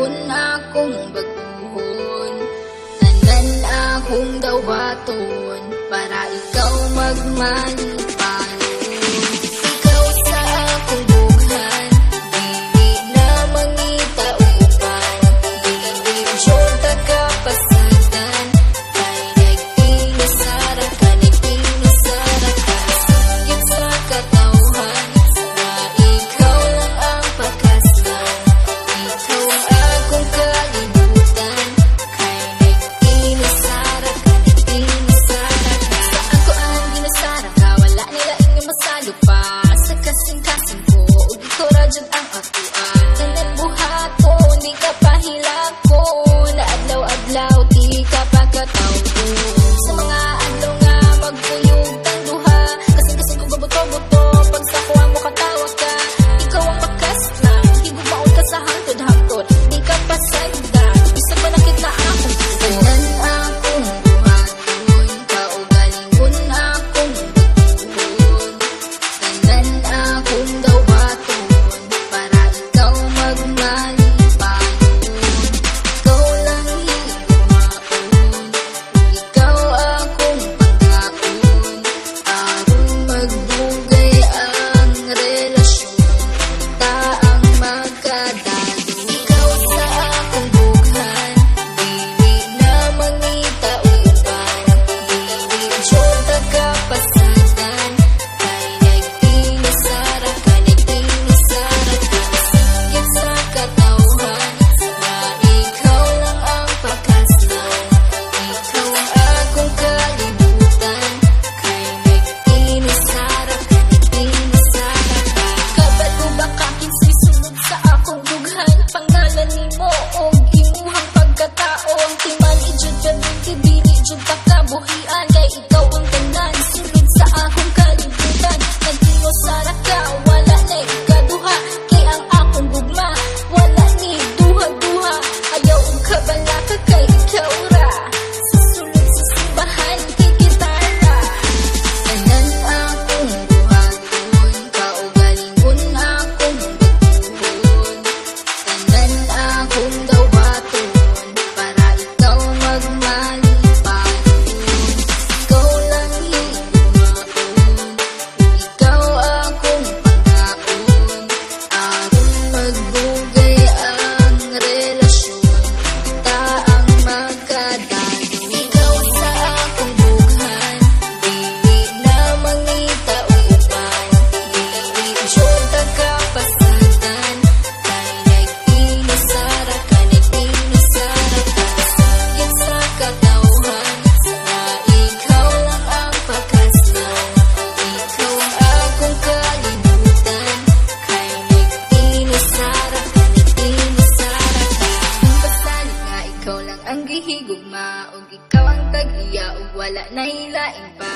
kagalingon akong baguhon. Tanan akong dawaton para ikaw magmalipanon. Ikaw sa akong bughan, dili na mangita uban. Dili jota kapasadan, kay nagtinasara ka, nagtinasara ka. Sigit sa katawhan, na ikaw lang ang pakaslan. Ikaw ang akong kalibutan, kay nagtinasara ka, nagtinasara ka. Sa ako ang ginasara ka, wala nila inyong masalo pa. Sa kasing-kasing ko, ug ikaw radyod ang atuan. Tanan buhat ko, di ka pahilako. Na adlaw-adlaw, di ka pagkataw ko. Sa mga adlaw nga magpuyog tang duha, kasing-kasing ko gabuto-buto. Pag sa kuha mo katawa ka, ikaw ang makaslang. Higubaon ka sa hangtod-hangtod, di ka pasagdan. Bisag manakit na akong tanan akong buhaton, kaugalingon akong baguhon. Tanan akong dawaton, para ikaw magmalipanon. Ikaw lang higumaon, ikaw akong pagkaon. Aron magbugay ang relasyon, taang magkadalo. Ikaw sa akong bughan, dili na mangita uban. Dili jota kapasadan, kay nagtinasara ka, nagtinasara ka. Sigit sa katawhan, na ikaw lang ang pakaslan. Ikaw ang akong kalibutan, kay nagtinasara ka, nagtinasara ka. Kabalo ba ka kinsay sunod sa akong bughan? Pangalan nimo o imuhang pagkatao. Ang timan ijud ka din, dili jud ka kabuhian. Kay ikaw ang tanan, sunod sa akong kalibutan. Nagtinasara ka, wala na ikaduha. Kay ang akong gugma, wala ni duha-duha. Ayaw ang kabala ka, kay ikaw ra. Sa sulod sa simbahan, kay gitara. Tanan akong buhaton, kaugalingon akong baguhon. Tanan akong dawaton, para ikaw magmalipanon. Ikaw lang higumaon, ikaw akong pagkaon. Aron magbugay ang relasyon, taang magkadalo. Ikaw sa akong bughan, dili na mangita uban. Dili jota kapasadan, kay nagtinasara ka, nagtinasara ka. Sigit sa katawhan, na ikaw lang ang pakaslan. Ikaw ang akong kalibutan, kay nagtinasara ka, nagtinasara ka. Kung pasalig nga ikaw lang ang gihigugma, ug ikaw ang tag-iya, ug wala na hilain pa.